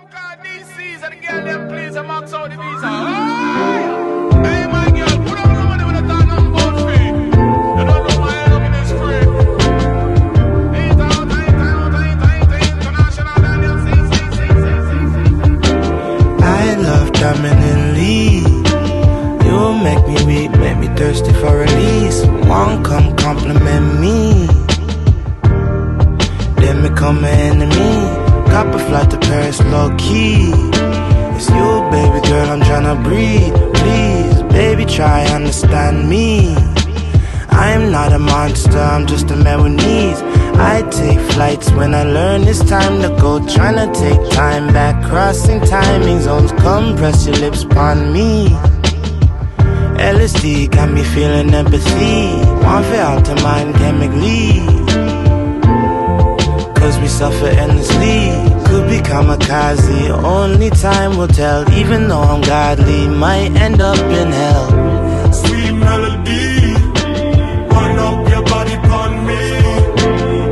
DC's and the girl them please a max out the visa. Oh! Hey my girl, put on the money with a ton of boat fee. You don't know my head up in this free. International I love dominantly. You make me weak, make me thirsty for release. One come compliment me, then become an enemy. Cop a flight to Paris, low key. It's you, baby girl, I'm tryna breathe. Please, baby, try understand me. I am not a monster, I'm just a man with needs. I take flights when I learn it's time to go. Tryna take time back, crossing timing zones. Come press your lips upon me. LSD got me feeling empathy. One for out to mind chemically. Cause we suffer endlessly. Could be kamikaze, only time will tell. Even though I'm godly, might end up in hell. Sweet melody, wind up your body upon me.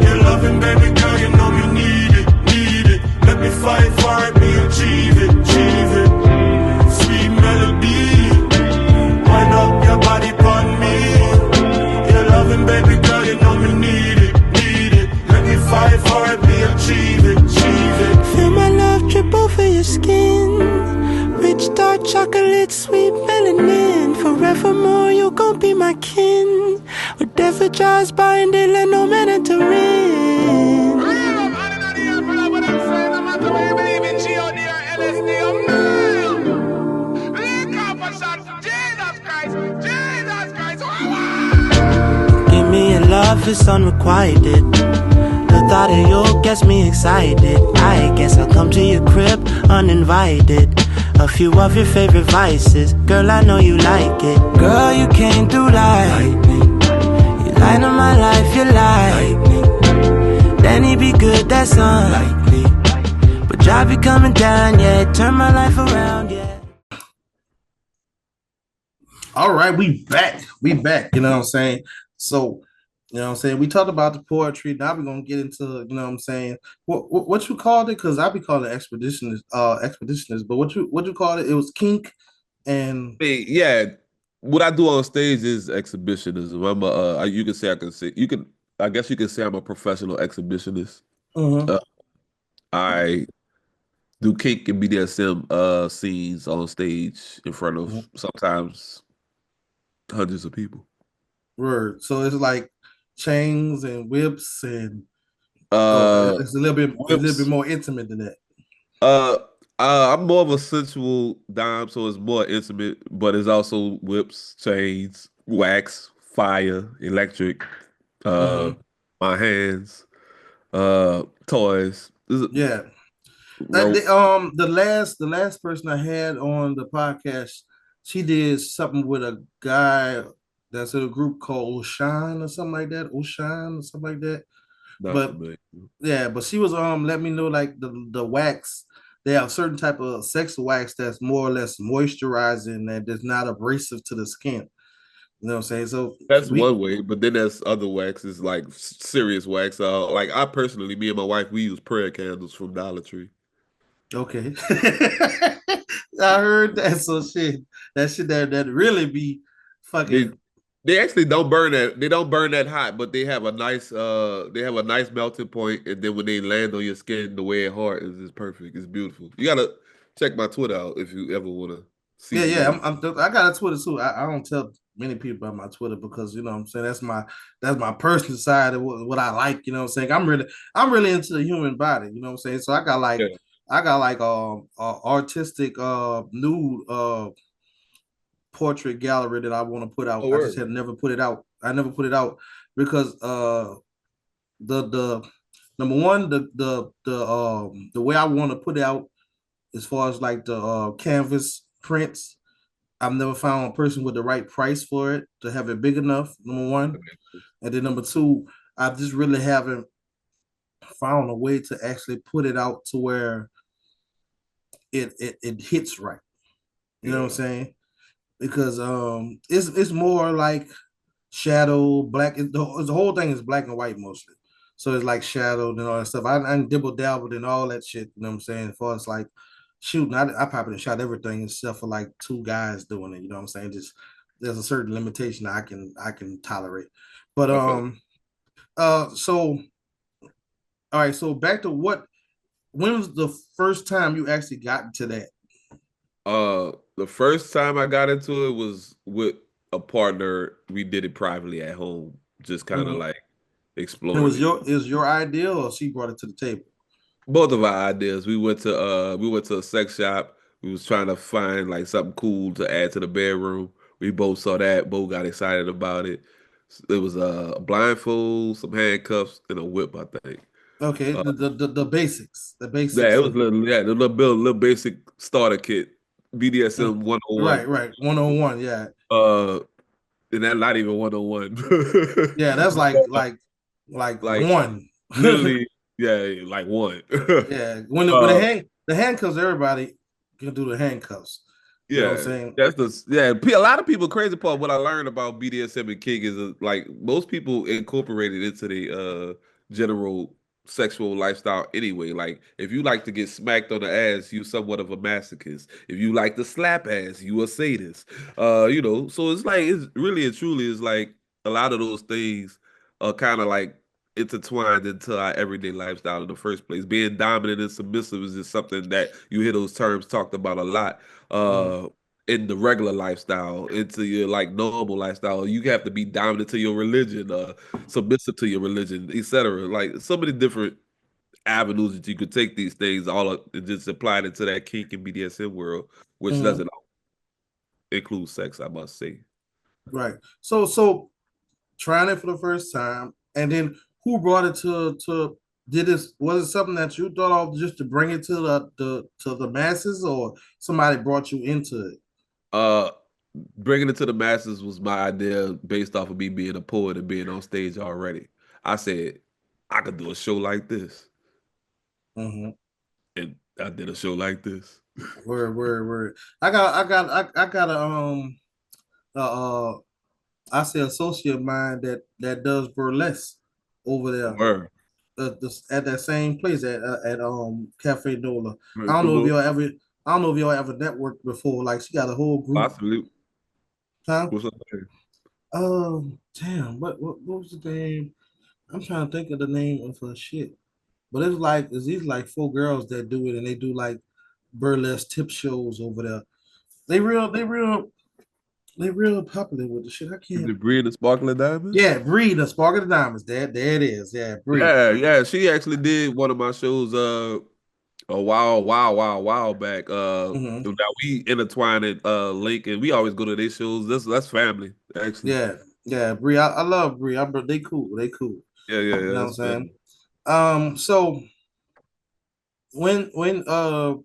You're loving, baby girl, you know you need it, need it. Let me fight for it, me achieve it, achieve it. Sweet melody, wind up your body upon me. You're loving, baby girl, you know you need it, need it. Let me fight for it, me achieve it, achieve it. Feel my love drip over your skin. Rich dark chocolate, sweet melanin. Forevermore, you gon' be my kin. Whatever jaws binding, let no man enter in. Give me your love, it's unrequited. The thought of you gets me excited. I guess I'll come to your crib uninvited. A few of your favorite vices, girl, I know you like it. Girl, you came through like lightning. You light up my life, you lightning. Then he be good, that's unlikely. But job be coming down, yeah, turn my life around, yeah. All right, we back. We back, you know what I'm saying? So, you know what I'm saying? We talked about the poetry. Now we're gonna get into, you know what I'm saying, what you called it? Because I be calling it expeditionist, but what you called it? It was kink and Yeah, what I do on stage is exhibitionism. You can say I guess you can say I'm a professional exhibitionist. mhm. Uh, I do kink and BDSM scenes on stage in front of Mhm. sometimes hundreds of people. Word. So it's like chains and whips and Uh, it's a little bit whips. more intimate than that. Uh, I'm more of a sensual dime, so it's more intimate, but it's also whips, chains, wax, fire, electric, uh, Hmm. my hands, toys. Yeah. Rope. The last person I had on the podcast, she did something with a guy that's in a group called Oshine or something like that. Oshine or something like that. Not But familiar. yeah, but she was let me know like the wax. They have certain type of sex wax that's more or less moisturizing and is not abrasive to the skin. You know what I'm saying? So That's we one way, but then there's other waxes like serious wax. Like I personally, me and my wife, we use prayer candles from Dollar Tree. okay. I heard that. So that shit that really be They fucking. they actually don't burn that. They don't burn that hot, but they have a nice melting point, and then when they land on your skin, the way it hard is perfect. It's beautiful. You gotta check my Twitter out if you ever wanna see Yeah, some yeah. of I got a Twitter too. I don't tell many people about my Twitter because you know what I'm saying that's my personal side of what I like. You know what I'm saying? I'm really into the human body. You know what I'm saying? So it. I got like artistic nude portrait gallery that I want to put out. Oh, I just word. had never put it out. I never put it out because the number one the way I want to put it out as far as like the canvas prints. I've never found a person with the right price for it to have it big enough. Number one, and then number two, I just really haven't found a way to actually put it out to where it hits right. You know what I'm Yeah. saying? Because it's more like shadow black. The whole thing is black and white mostly. So it's like shadowed and all that stuff. I dibble dabbled in all that shit. You know what I'm saying? As far as like shooting, I probably shot everything except for like two guys doing it. You know what I'm saying? Just there's a certain limitation I can tolerate. But I feel it. so all right, so back to what when was the first time you actually got into that? The first time I got into it was with a partner. We did it privately at home, just kind of Mhm. like And it exploring was it. your idea or she brought it to the table? Both of our ideas. We went to a sex shop. We was trying to find like something cool to add to the bedroom. We both saw that, both got excited about it. It was a blindfold, some handcuffs, and a whip, I think. Okay, Uh, the basics, the yeah, it basics was of little, yeah, the little basic starter kit, BDSM right, 101. right, 101, yeah. Uh, and that not even 101. Yeah, that's like Like one. literally, yeah, like one. Yeah, when uh, the handcuffs, everybody can do the handcuffs. You know what I'm Yeah, saying? that's the yeah. A lot of people crazy part. What I learned about BDSM and kink is like most people incorporate it into the general sexual lifestyle anyway. Like if you like to get smacked on the ass, you somewhat of a masochist. If you like to slap ass, you a sadist. So it's like it's really and truly is like a lot of those things are kind of like intertwined into our everyday lifestyle in the first place. Being dominant and submissive is just something that you hear those terms talked about a lot Mhm, uh in the regular lifestyle, into your like normal lifestyle. You have to be dominant to your religion, submissive to your religion, etc. Like so many different avenues that you could take these things all up and just apply it into that kink and BDSM world, which mhm, doesn't include sex, I must say. right. So trying it for the first time, and then who brought it to did this? Was it something that you thought of just to bring it to the masses, or somebody brought you into it? Uh Bringing it to the masses was my idea based off of me being a poet and being on stage already. I said I could do a show like this, Mm-hmm. and I did a show like this. Word. I got uh, uh I say associate of mine that does burlesque over there Word. at that same place at Cafe Nola. I Right, don't come know if on. y'all ever I don't know if y'all ever networked before. Like she got a whole group, Possibly. huh? What's up there? Damn, what was the name? I'm trying to think of the name of her shit. But it's these like four girls that do it, and they do like burlesque tip shows over there. They real popular with the shit. I Is can't. it Bree and the Sparkling Diamonds? Yeah, Bree, the Spark of the Diamonds. There it is. Yeah, Bree. Yeah, yeah. She actually did one of my shows a while back. Hmm. Now we intertwined it link and we always go to their shows. That's family, actually. Yeah, yeah, Bree. I love Bree. They cool. They cool. Yeah, yeah, You yeah. know what I'm That's saying? family. So when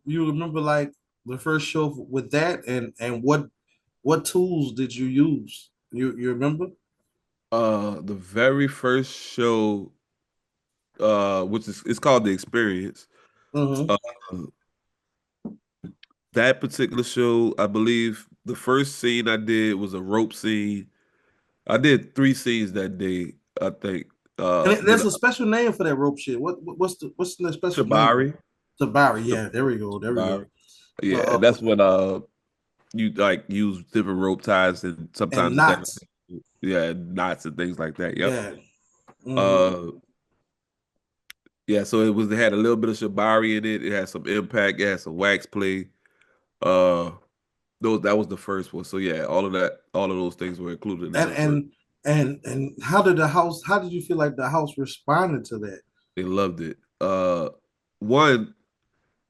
you remember like the first show with that and what tools did you use? You remember? The very first show, which is it's called The Experience. Mm-hmm. Uh, that particular show, I believe the first scene I did was a rope scene. I did three scenes that day, I think. And Then there's a special name for that rope shit. What's the special name? Shabari. Tabari. Yeah, there we go. There we go. Shabari. Yeah, Uh, and uh, that's when you like use different rope ties and and sometimes it's that knots. yeah, knots and things like that. Yep. Yeah. Mm-hmm. Uh yeah, so it had a little bit of Shabari in it. It had some impact, it had some wax play. Uh those that was the first one. So yeah, all of those things were included in And that first. and and how did you feel like the house responded to that? They loved it. One,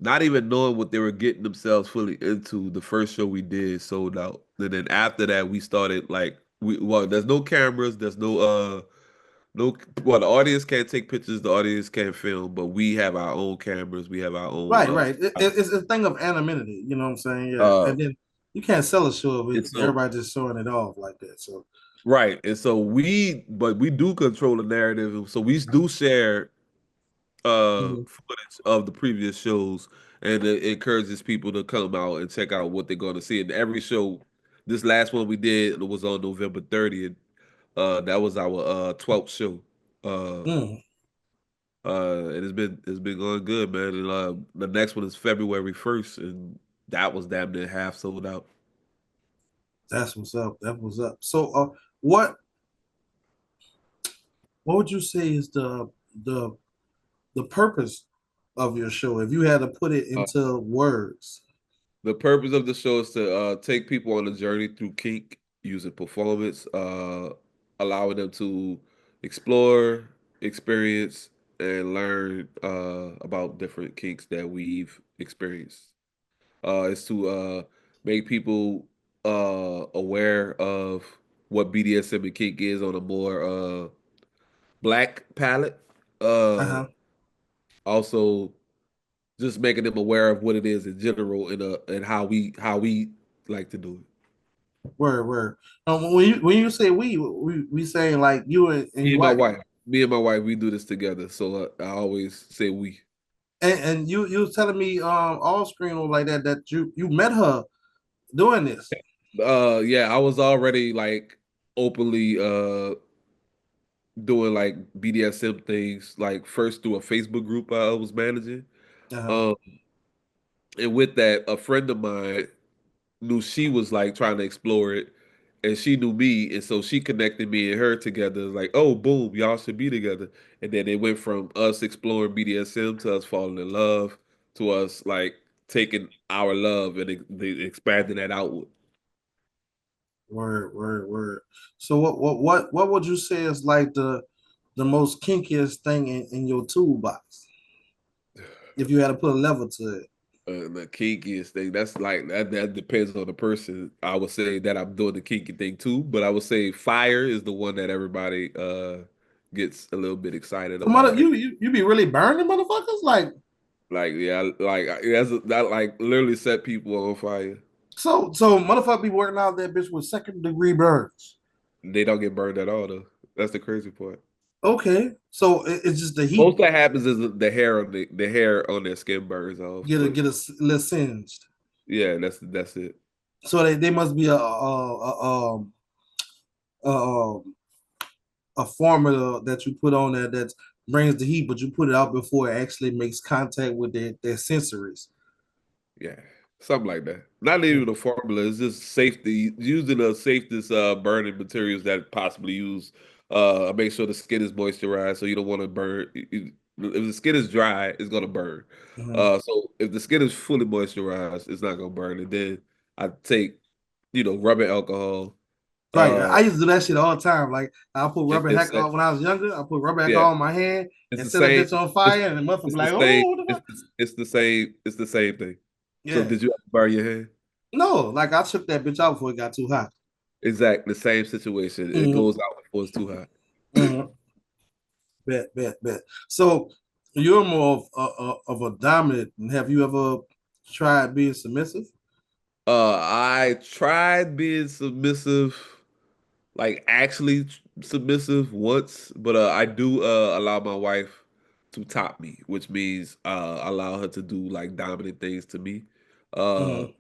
not even knowing what they were getting themselves fully into, the first show we did sold out. And then after that, we started like there's no cameras, there's no the audience can't take pictures, the audience can't film, but we have our own cameras, we have our own Right. It's a thing of anonymity, you know what I'm saying? Yeah. uh And then you can't sell a show if and so everybody just showing it off like that. So right. And so we do control the narrative. So we do share mhm. footage of the previous shows, and it encourages people to come out and check out what they're going to see. And every show, this last one we did was on November 30th. That was our 12th show. Uh Mm. And it's been going good, man. And the next one is February 1st, and that was damn near half sold out. That's what's up. That was up. So, what would you say is the the purpose of your show if you had to put it Uh, into words? the purpose of the show is to take people on a journey through kink using performance, allowing them to explore, experience, and learn about different kinks that we've experienced. Is to make people aware of what BDSM and kink is on a more black palette. Uh, Uh-huh. Also, just making them aware of what it is in general and how we like to do it. Word, word. When you say we saying like you and Me your and my wife, wife, me and my wife, we do this together. So I always say we. and you was telling me off screen or like that you met her doing this. Yeah, I was already like openly doing like BDSM things like first through a Facebook group I was managing. Uh-huh. Um, and with that, a friend of mine knew she was like trying to explore it, and she knew me, and so she connected me and her together. Like, oh, boom, y'all should be together. And then it went from us exploring BDSM to us falling in love to us like taking our love and expanding that outward. Word, word, word. So what would you say is like the most kinkiest thing in your toolbox if you had to put a level to it? The kinkiest thing, that's like that depends on the person. I would say that I'm doing the kinky thing too, but I would say fire is the one that everybody gets a little bit excited Mother, about. you be really burning motherfuckers like Like, yeah, like that like literally set people on fire. so motherfucker be working out that bitch with second degree burns. They don't get burned at all though. That's the crazy part. Okay, so it's just the heat Most that happens is the hair on their skin burns off. But get a little singed. yeah, that's it. So they must be a, a formula that you put on there that brings the heat, but you put it out before it actually makes contact with their sensories. Yeah, something like that. Not even a formula. It's just safety using the safest burning materials that possibly use. Make sure the skin is moisturized, so you don't want to burn. If the skin is dry, it's gonna burn. Mm-hmm. So if the skin is fully moisturized, it's not gonna burn. And then I take, rubbing alcohol. Right, Uh, I used to do that shit all the time. Like I put and rubber then alcohol when I was younger. I put rubber yeah, alcohol on my hand it's and the set that same. bitch on It's fire, and the motherfucker be it's the like, same. "Oh, what the It's fuck?" it's the same. It's the same thing. So Yeah, did you ever burn your hand? no, like I took that bitch out before it got too hot. Exactly the same situation. It Mm-hmm. goes out before it's too hot. Mm-hmm. Bet. So you're more of a dominant. Have you ever tried being submissive? I tried being submissive, like actually submissive once, but I do allow my wife to top me, which means allow her to do like dominant things to me. Uh, Mm-hmm.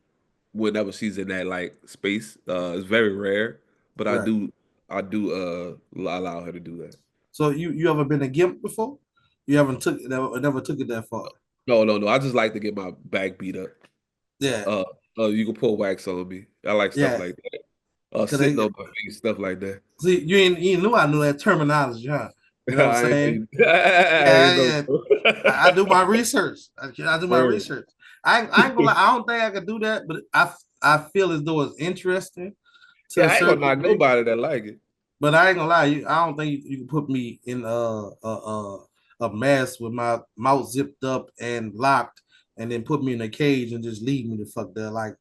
Whenever she's in that like space, it's very rare, but I Right. do I do allow her to do that. So you ever been a gimp before? You haven't never took it that far. No. I just like to get my back beat up. Yeah, Uh, you can pour wax on me. I like stuff yeah. like that. Cause Sitting on my face, stuff like that. see, you knew I knew that terminology, huh? You know what I'm I saying? ain't, I Yeah, ain't know. yeah. I do my research. I do my Word. research. I ain't gonna lie. I don't think I could do that, but I feel as though it's interesting to Yeah, a I ain't gonna certain knock degree. nobody that like it. But I ain't gonna lie. I don't think you can put me in a mess with my mouth zipped up and locked, and then put me in a cage and just leave me the fuck there. Like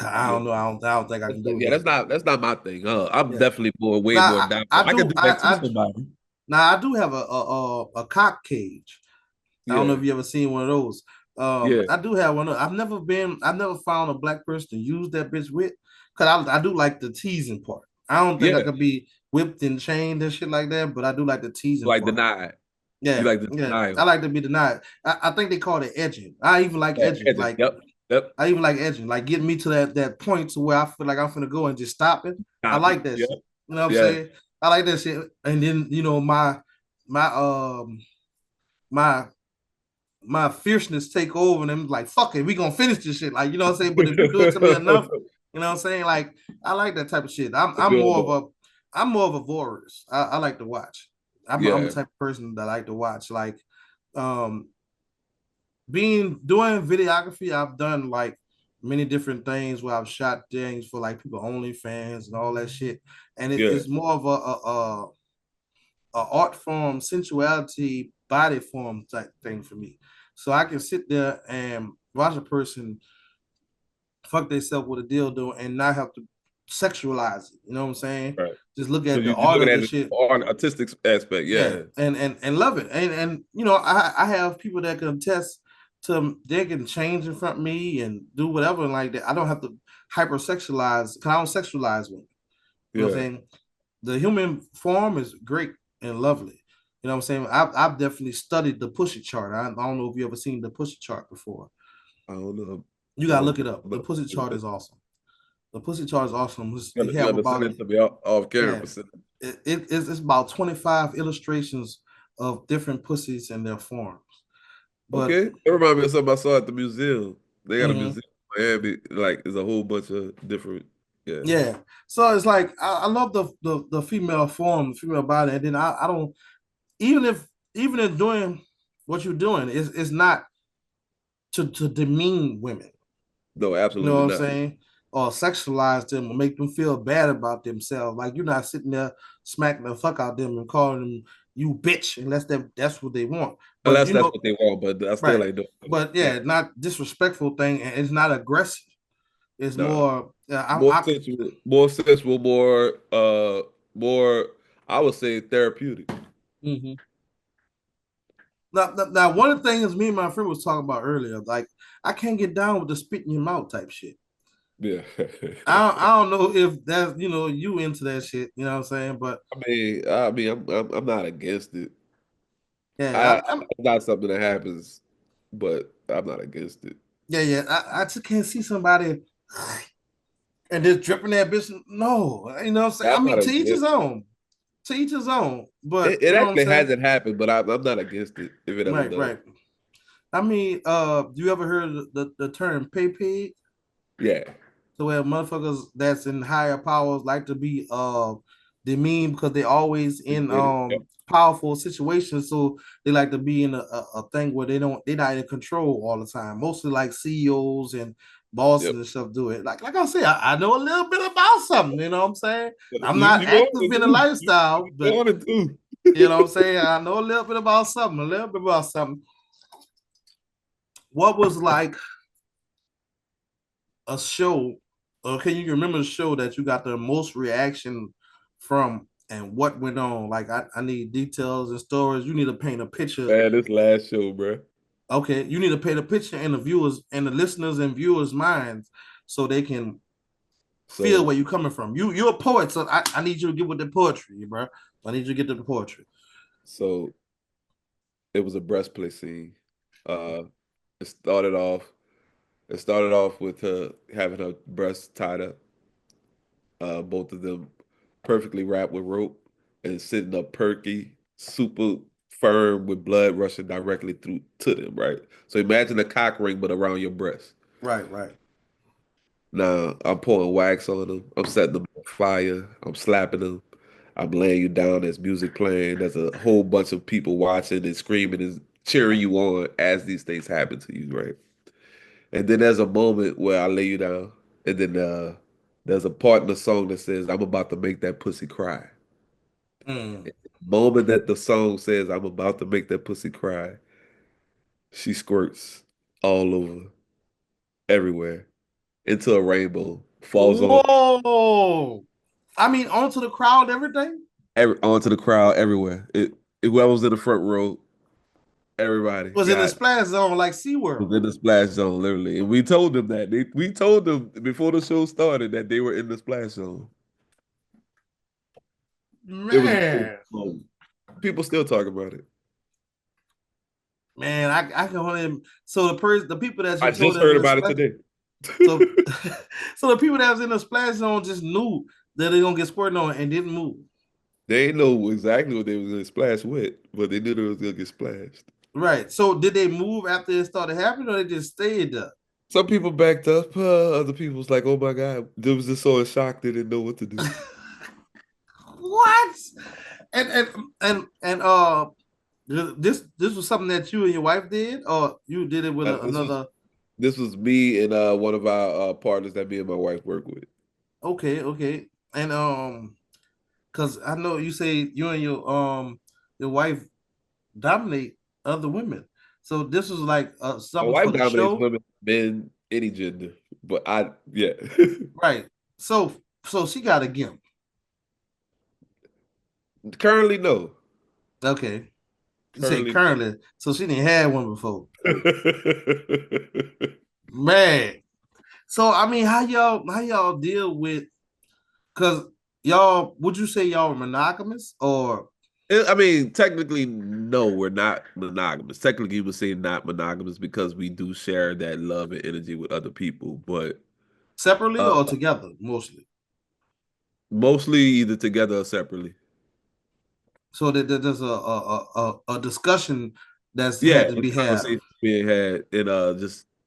I Yeah, don't know. I don't think I can do yeah, that. that's not my thing. I'm Yeah. definitely way more Now down. I I could do. do that to somebody. Now I do have a cock cage. I don't know Yeah, if you ever seen one of those. yeah, I do have one. I've never found a black person to use that bitch with, cause I do like the teasing part. I don't think I yeah. could be whipped and chained and shit like that, but I do like the teasing Like part. denied. You Yeah, like the yeah. I denial. like to be denied. I think they call it edging. I even like Yeah, edging. edges. Like Yep, yep. I even like edging. Like getting me to that point to where I feel like I'm gonna go and just stop it. I Stop it. like that Yep, shit. You know what I'm yeah. saying? I like that shit. And then my my my my fierceness take over and I'm like, fuck it, we gonna finish this shit. Like, you know what I'm saying? But if you do it to me enough, you know what I'm saying? Like, I like that type of shit. I'm more of a voyeurist. I like to watch. I'm the Yeah, type of person that I like to watch. Like, um, doing videography, I've done like many different things where I've shot things for like people only fans and all that shit. And yeah. it's more of a art form, sensuality, body form type thing for me. So I can sit there and watch a person fuck themselves with a dildo and not have to sexualize it. You know what I'm saying? Right. Just look So at the you art look of at the it shit. on artistic aspect, Yeah, yeah. and love it. And you know, I have people that can attest to they can change in front of me and do whatever like that. I don't have to hypersexualize because I don't sexualize women. You know what I'm Yeah. saying? The human form is great and lovely. You know what I'm saying? I've definitely studied the pussy chart. I don't know if you ever seen the pussy chart before. I don't know. You I gotta don't look it know. up. The pussy chart is awesome. The pussy chart is awesome. They You have understand about it to be off camera yeah, for sure. it's about 25 illustrations of different pussies and their forms. But Okay. That reminds me of something I saw at the museum. They got a mhm, museum in Miami, like there's a whole bunch of different, yeah. yeah, so it's like I love the female form, the female body, and then I don't even if even in doing what you're doing, it's not to demean women. No, You know what absolutely I'm not. saying? Or sexualize them or make them feel bad about themselves. Like you're not sitting there smacking the fuck out them and calling them you bitch unless that's what they want. But Unless you that's know, what they want, but I still right. ain't doing it. But Yeah. yeah, not disrespectful thing, and it's not aggressive. It's Nah. more. More sensual, more I would say therapeutic. Mhm. Now, one of the things me and my friend was talking about earlier, like I can't get down with the spit in your mouth type shit. Yeah. I don't know if that's you into that shit. You know what I'm saying? But I'm not against it. yeah, It's not something that happens, but I'm not against it. yeah. I just can't see somebody and just dripping that bitch. No, you know what I'm saying? I I'm mean, not to each his against. own. To each his own. But It you know what I'm actually saying? hasn't happened, but I'm not against it if it ever Right, does. right. I mean, you ever heard of the term pay pig? Yeah. So where motherfuckers that's in higher powers like to be demeaned because they always in Yep. powerful situations. So they like to be in a thing where they're not in control all the time. Mostly like CEOs and bosses Yep. and stuff do it. Like I said, I know a little bit about something, you know what I'm saying? I'm You not you going active to in the too. lifestyle, You but going to too. you know what I'm saying? I know a little bit about something, a little bit about something. What was like a show, or can you remember the show that you got the most reaction from and what went on? Like I need details and stories. You need to paint a picture. Man, this last show, bro. Okay, you need to paint a picture in the viewers and the listeners and viewers' minds so they can feel So where you're coming from. You're a poet, so I need you to get with the poetry, bro. I need you to get to the poetry. so it was a breastplate scene. Uh it started off it started off with her having her breasts tied up, both of them perfectly wrapped with rope and sitting up perky, super firm with blood rushing directly through to them, right? So imagine a cock ring but around your breast. Right, right. Now I'm pouring wax on them. I'm setting them on fire. I'm slapping them. I'm laying you down. There's music playing. There's a whole bunch of people watching and screaming and cheering you on as these things happen to you, right? And then there's a moment where I lay you down, and then there's a part in the song that says, "I'm about to make that pussy cry." Mm. The moment that the song says, "I'm about to make that pussy cry," she squirts all over, everywhere, into a rainbow, falls on Whoa! I mean, onto the crowd, everything. onto the crowd everywhere. Whoever was in the front row, everybody Was in the got splash zone like was SeaWorld. in the splash zone, literally. And we told them that. We told them before the show started that they were in the splash zone. It was a cool Man, moment. People still talk about it. man, I can only so the people that I you told just that's heard in the about it splash today. so so the people that was in the splash zone just knew that they're gonna get squirted on and didn't move. They ain't know exactly what they was gonna splash with, but they knew they was gonna get splashed. Right. So did they move after it started happening, or they just stayed there? Some people backed up. Other people was like, "Oh my God," they was just so in shock they didn't know what to do. What? And this was something that you and your wife did, or you did it with Uh, this was another? this was me and one of our partners that me and my wife work with. Okay, okay. And because I know you say you and your wife dominate other women. So this was like My something for wife the dominates show, women, men, any gender, but yeah. right? So she got a gimp. Currently, no. Okay, you say Currently, currently, so she didn't have one before. no. Man, so I mean, how y'all deal with? Because y'all, would you say y'all are monogamous or I mean, technically, no, we're not monogamous. Technically, we say not monogamous because we do share that love and energy with other people, but separately uh, or together mostly? mostly either together or separately. So there's a discussion that's Yeah, had to it's be had. conversations being had and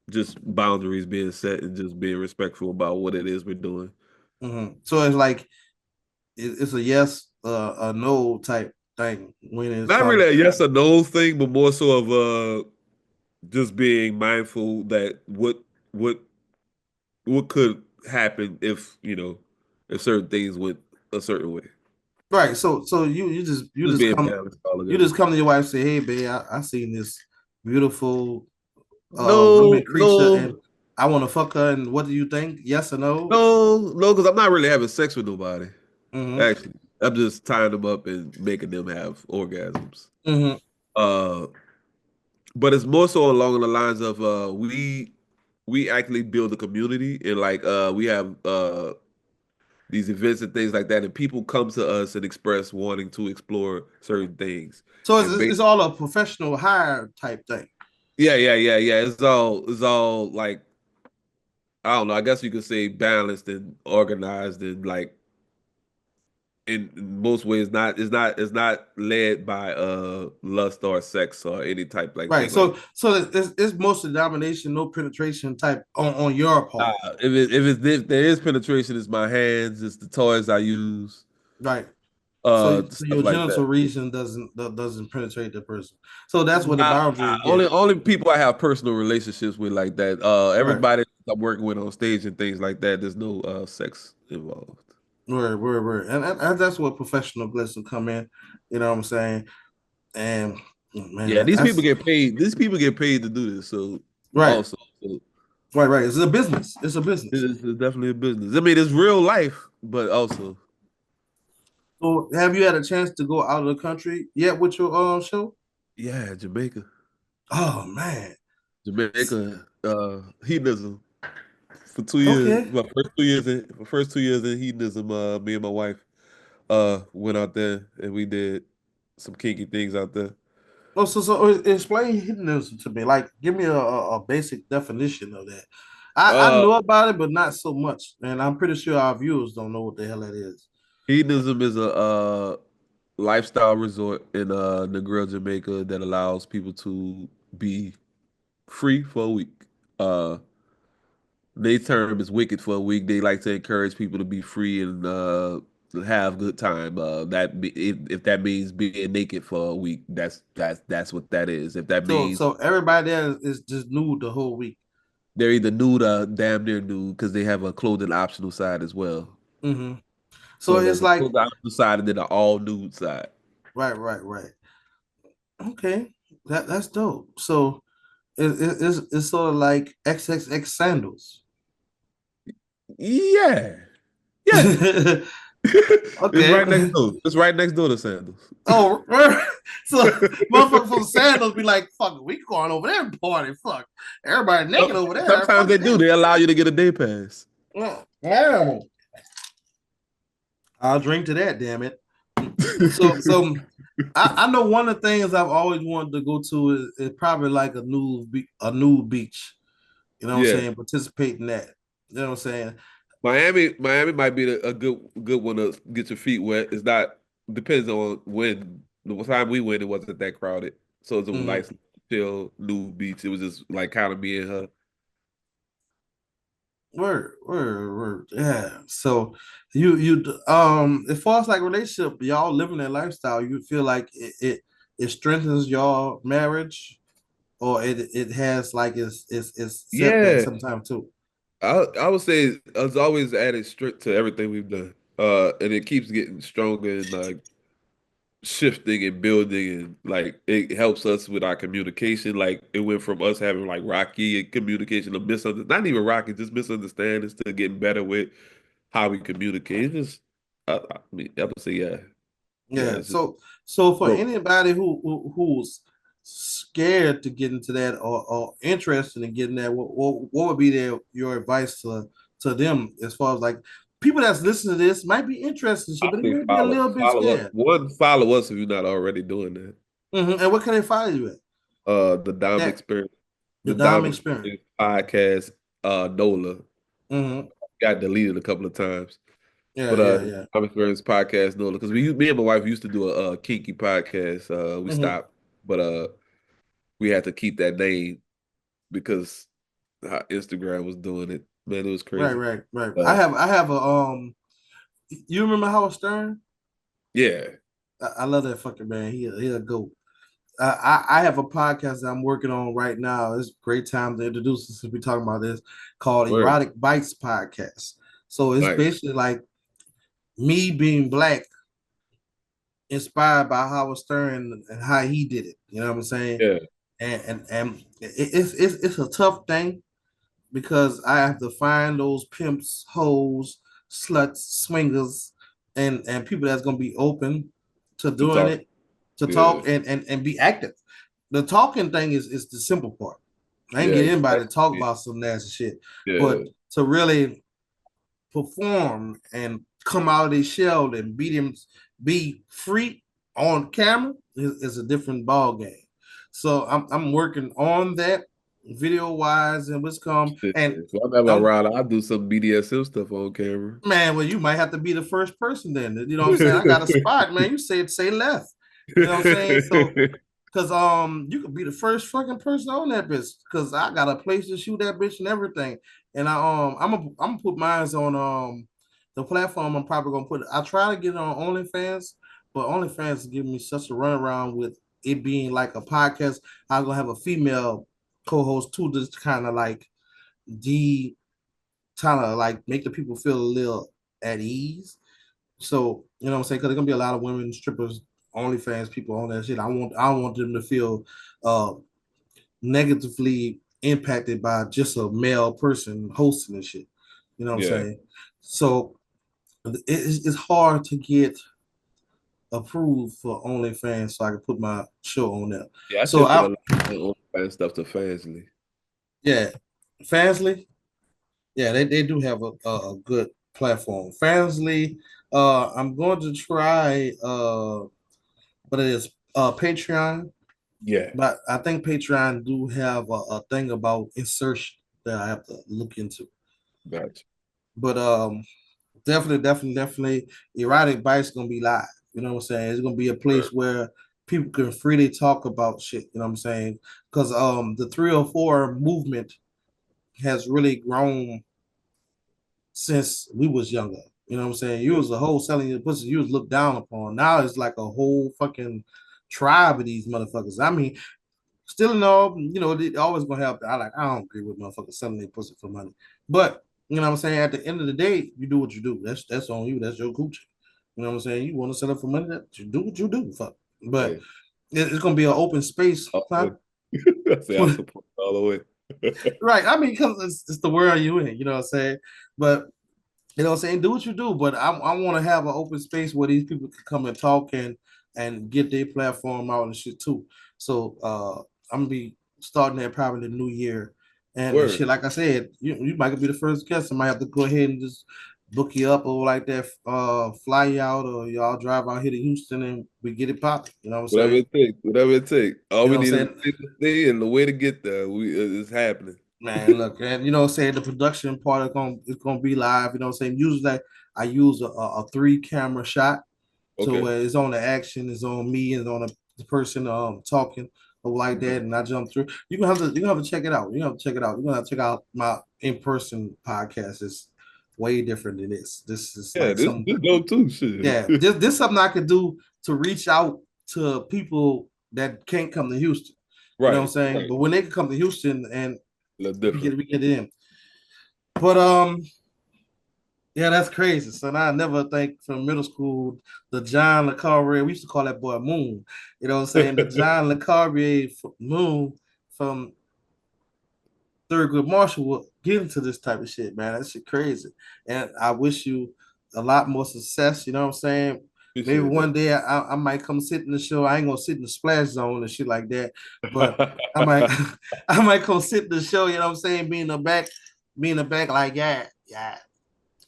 just boundaries being set and just being respectful about what it is we're doing. So it's like it's a yes, a no type thing when it's Not come. really a yes or no thing, but more so of just being mindful that what what could happen if if certain things went a certain way. Right. So you just Just being balanced all you together. just come to your wife and say, hey babe, I seen this beautiful No, woman creature and no, I want to fuck her, and what do you think? Yes or no? no, because I'm not really having sex with nobody. Mm-hmm. Actually, I'm just tying them up and making them have orgasms. Mm-hmm. Uh, but it's more so along the lines of we actually build a community and like we have these events and things like that, and people come to us and express wanting to explore certain things. So And it's all a professional hire type thing. yeah. It's all like I don't know. I guess you could say balanced and organized and like in most ways not it's not led by lust or sex or any type like Right. thing like So it's mostly domination, no penetration type on your part. if there is penetration, it's my hands, it's the toys I use, Right. So stuff your like genital that. region doesn't penetrate the person. So that's where the Nah, boundary only get. only people I have personal relationships with like that. Right. Everybody I'm working with on stage and things like that, there's no sex involved. Word. And that's where professional bliss will come in. You know what I'm saying? And man, Yeah, these people that's get paid. These people get paid to do this. So right. also, so Right. It's a business. It's a business. it's definitely a business. I mean, it's real life, but also, So have you had a chance to go out of the country yet with your show? yeah, Jamaica, Oh man. Jamaica, hedonism for 2 years. Okay. My first 2 years in hedonism, me and my wife went out there and we did some kinky things out there. Oh, so explain hedonism to me. Like, give me a basic definition of that. I Uh, know about it, but not so much. And I'm pretty sure our viewers don't know what the hell that is. hedonism is a lifestyle resort in Negril, Jamaica that allows people to be free for a week. Uh, they term is wicked for a week. They like to encourage people to be free and have good time. If that means being naked for a week, that's what that is. If that means So everybody there is just nude the whole week. they're either nude or damn near nude because they have a clothing optional side as well. hmm So So it's there's a like clothing optional side and then an all nude side. right. Okay, that's dope. So it's sort of like XXX sandals. Yeah, yeah. It's Okay. right next door. It's right next door to Sandals. Oh, so motherfuckers from sandals be like, "Fuck, it, we going over there and party. Fuck, everybody naked over there. Sometimes Fuck they do. this." They allow you to get a day pass. Yeah. I'll drink to that. Damn it. So I know one of the things I've always wanted to go to is probably like a nude beach. You know what I'm Yeah. saying? Participate in that. You know what I'm saying? Miami might be a good one to get your feet wet. It's not depends on when the time we went. It wasn't that crowded, so it's a hmm nice. chill, new beats. It was just like kind of me and her. Word. Yeah. So as far as like relationship, y'all living that lifestyle, you feel like it strengthens your marriage, or it has like its setback Yeah, sometimes too. I would say it's always added strict to everything we've done. And it keeps getting stronger and like shifting and building and like it helps us with our communication. Like it went from us having like rocky communication to not even rocky, just misunderstandings to getting better with how we communicate. It's just I mean, I would say yeah, Yeah. it's just So for growth. anybody who's scared to get into that, or interested in getting that, what would be your advice to them, as far as like people that's listening to this might be interested in I shit, but they say may be a little bit follow us. scared. One, follow us if you're not already doing that. And what can they follow you at? The Dom That Experience, the the Dom Dom experience. Experience podcast, NOLA Hmm. got deleted a couple of times. Yeah, But yeah, yeah. Dom Experience podcast NOLA, because me and my wife used to do a kinky podcast. We Hmm. stopped, but we had to keep that name because how Instagram was doing it. Man, it was crazy. Right. Uh, I have a you remember Howard Stern? yeah, I love that fucking man. He a goat. I have a podcast that I'm working on right now. It's a great time to introduce us since we're talking about this, called word, Erotic Bites Podcast. So it's nice. basically like me being black, inspired by Howard Stern and how he did it. You know what I'm saying? Yeah, And it's a tough thing because I have to find those pimps, hoes, sluts, swingers, and people that's gonna be open to to doing talk. it, to Yeah, talk and be active. The talking thing is the simple part. I ain't yeah, get anybody to talk exactly. about some nasty shit, Yeah, but to really perform and come out of their shell and be free on camera is a different ball game. So I'm working on that video wise and what's come yeah. and If I'm ever I'm around, I'll do some BDSM stuff on camera. man, well, you might have to be the first person then. You know what I'm saying? I got a spot, man. You say left. You know what I'm saying? So cause you could be the first fucking person on that bitch. Cause I got a place to shoot that bitch and everything. And I'm gonna put mine on the platform. I'm probably gonna put it. I try to get it on OnlyFans, but OnlyFans is giving me such a runaround with it being like a podcast. I'm gonna have a female co-host too, just kind of like de kind of like make the people feel a little at ease. So you know what I'm saying? Because there's gonna be a lot of women strippers, OnlyFans people on that shit. I want them to feel uh negatively impacted by just a male person hosting and shit. You know what I'm Yeah, saying? So it's hard to get approved for OnlyFans so I can put my show on there. yeah. I So shifted a I lot of OnlyFans stuff to Fansly. yeah, Fansly, yeah, they do have a good platform. Fansly, I'm going to try what it is, Patreon, Yeah, but I think Patreon do have a thing about insertion that I have to look into. gotcha. But definitely, Erotic Bites gonna be live. You know what I'm saying? It's gonna be a place where people can freely talk about shit. You know what I'm saying? Because the 304 movement has really grown since we was younger. You know what I'm saying? You was a whole selling your pussy, you was looked down upon. Now it's like a whole fucking tribe of these motherfuckers. I mean, still in all, you know, they always gonna have. I don't agree with motherfuckers selling their pussy for money, but you know what I'm saying. At the end of the day, you do what you do. That's on you. That's your coochie. You know what I'm saying. You want to sell it for money, that you do what you do. Fuck. But Yeah. it's gonna be an open space, All the huh? way. I say I support it all the way. Right. I mean, because it's the world you in. You know what I'm saying. But you know what I'm saying? Do what you do, but I want to have an open space where these people can come and talk and get their platform out and shit too. So I'm gonna be starting that probably the new year. And Word. shit, like I said, you might be the first guest. I might have to go ahead and just book you up or like that, fly you out, or y'all drive out here to Houston and we get it popping. You know what I'm Whatever saying? it takes. Whatever it takes. All You we know what need I'm is a saying? place to stay and the way to get there. It's happening. Man, look, and you know what I'm saying, the production part is gonna be live. You know what I'm saying? Usually I use a three camera shot. So Okay. it's on the action, it's on me, it's on the person talking. or like that, and I jumped through. You're gonna have to check it out. You're gonna have to check it out. You're gonna have to check out my in-person podcast. It's way different than this. This is Yeah, like this some dope too. Shit. yeah, this something I could do to reach out to people that can't come to Houston. You know what I'm Right, saying? right. But when they can come to Houston and A little different. we get it in. But yeah, that's crazy. So I never think from middle school, the John Lacarbiere, we used to call that boy Moon. You know what I'm saying? The John Lacarbiere Moon from Thurgood Marshall will get into this type of shit, man. That shit crazy. And I wish you a lot more success. You know what I'm saying? Maybe Appreciate one day I might come sit in the show. I ain't gonna sit in the splash zone and shit like that, but I might that. I might come sit in the show. You know what I'm saying? Be in the back, like yeah,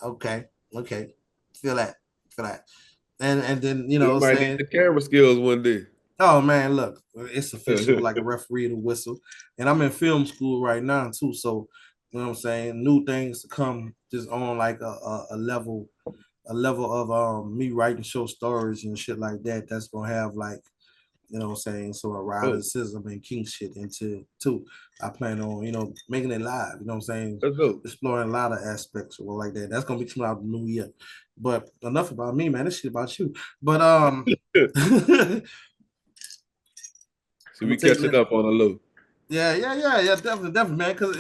okay, feel that, and then you know You what I'm might need saying. the camera skills one day. Oh man, look, it's official, like a referee to whistle. And I'm in film school right now too. So you know what I'm saying, new things to come just on like a level of me writing short stories and shit like that. That's gonna have like, you know what I'm saying, some Oh, eroticism and kink shit into too. I plan on, you know, making it live, you know what I'm saying? that's dope. Exploring a lot of aspects or like that. That's gonna be coming out the new year. But enough about me, man. This shit about you. But I'm See, gonna we take catching it. up on a low. Yeah, definitely, man. Because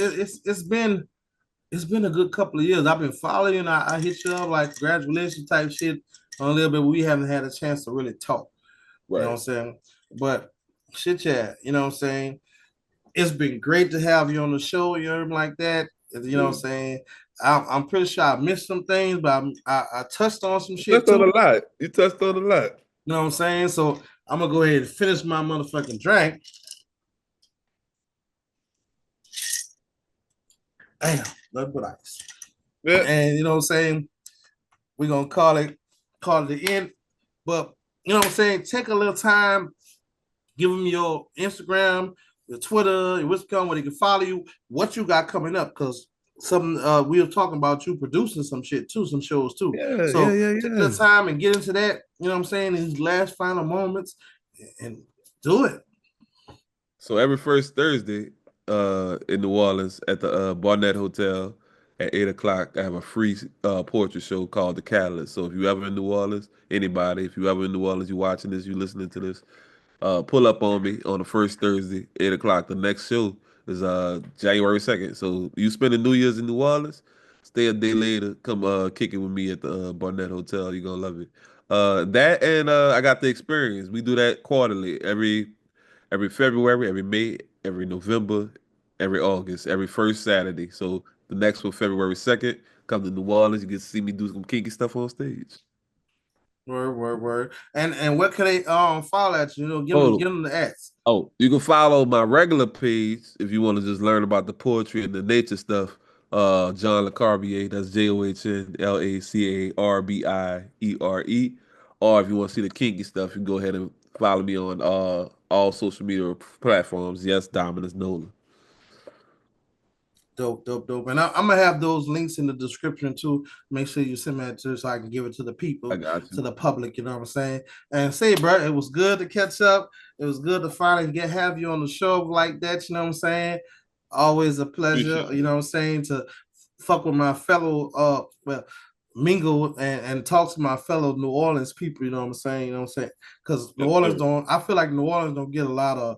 it's been a good couple of years. I've been following you, and I hit you up like congratulations type shit on a little bit. We haven't had a chance to really talk. You know what Right. I'm saying? But shit, yeah, you know what I'm saying? It's been great to have you on the show, you know, like that. You know what I'm Mm. saying? I'm pretty sure I missed some things, but I touched on some You shit touched on too. a lot. You touched on a lot. You know what I'm saying? So I'm gonna go ahead and finish my motherfucking drink. Damn, nothing but ice. Yeah. And you know what I'm saying? We're gonna call it the end. But you know what I'm saying? Take a little time, give them your Instagram, your Twitter, your Wisconsin, where they can follow you, what you got coming up, because some we were talking about you producing some shit too, some shows too. Yeah, yeah, So yeah, take yeah. the time and get into that, you know what I'm saying, in these last final moments and do it. So every first Thursday, in New Orleans at the Barnett Hotel at 8 o'clock, I have a free poetry show called The Catalyst. So if you ever in New Orleans, anybody, if you ever in New Orleans, you watching this, you listening to this, pull up on me on the first Thursday, 8 o'clock. The next show is January 2nd. So you spending New Year's in New Orleans, stay a day later, come kick it with me at the Barnett Hotel. You're gonna love it. That and I got the experience. We do that quarterly, every February, every May, every November, every August, every first Saturday. So the next one, February 2nd, come to New Orleans. You get to see me do some kinky stuff on stage. Word. And what can they follow at you? You know, Oh, give them the ads. oh, you can follow my regular page if you want to just learn about the poetry and the nature stuff. John Lacarbiere, that's JohnLacarbiere. Or if you want to see the kinky stuff, you can go ahead and follow me on all social media platforms. Yes, Dominus Nola. Dope. And I'm gonna have those links in the description too. Make sure you send that to so I can give it to the I people, got to you. the public. You know what I'm saying? And say, bro, it was good to catch up. It was good to finally have you on the show like that. You know what I'm saying? Always a pleasure. Appreciate You it. know what I'm saying, to fuck with my fellow well, mingle and talk to my fellow New Orleans people. You know what I'm saying? You know what I'm saying? Because New Yes, Orleans sir. don't. I feel like New Orleans don't get a lot of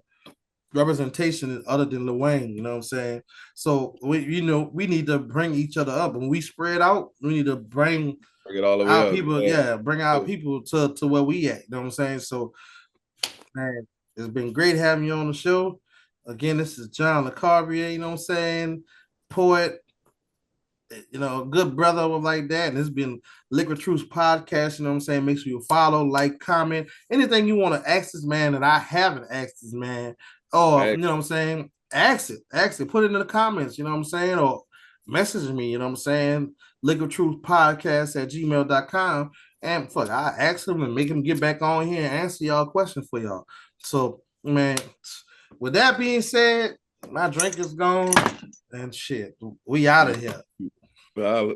representation other than Lil Wayne, you know what I'm saying? So we need to bring each other up. When we spread out, we need to bring Bring it all the way our up. people, Yeah. bring our people to where we at. You know what I'm saying? So man, it's been great having you on the show. Again, this is John Lacarbiere, you know what I'm saying? Poet, you know, good brother like that. And it's been Liquid Truth Podcast, you know what I'm saying? Make sure you follow, like, comment, anything you want to ask this man that I haven't asked this man, or Hey, you know what I'm saying? Ask it, put it in the comments, you know what I'm saying? Or message me, you know what I'm saying? Liquid Truth Podcast at gmail.com. And fuck, I ask him and make him get back on here and answer y'all questions for y'all. So, man, with that being said, my drink is gone and shit. We out of here. well,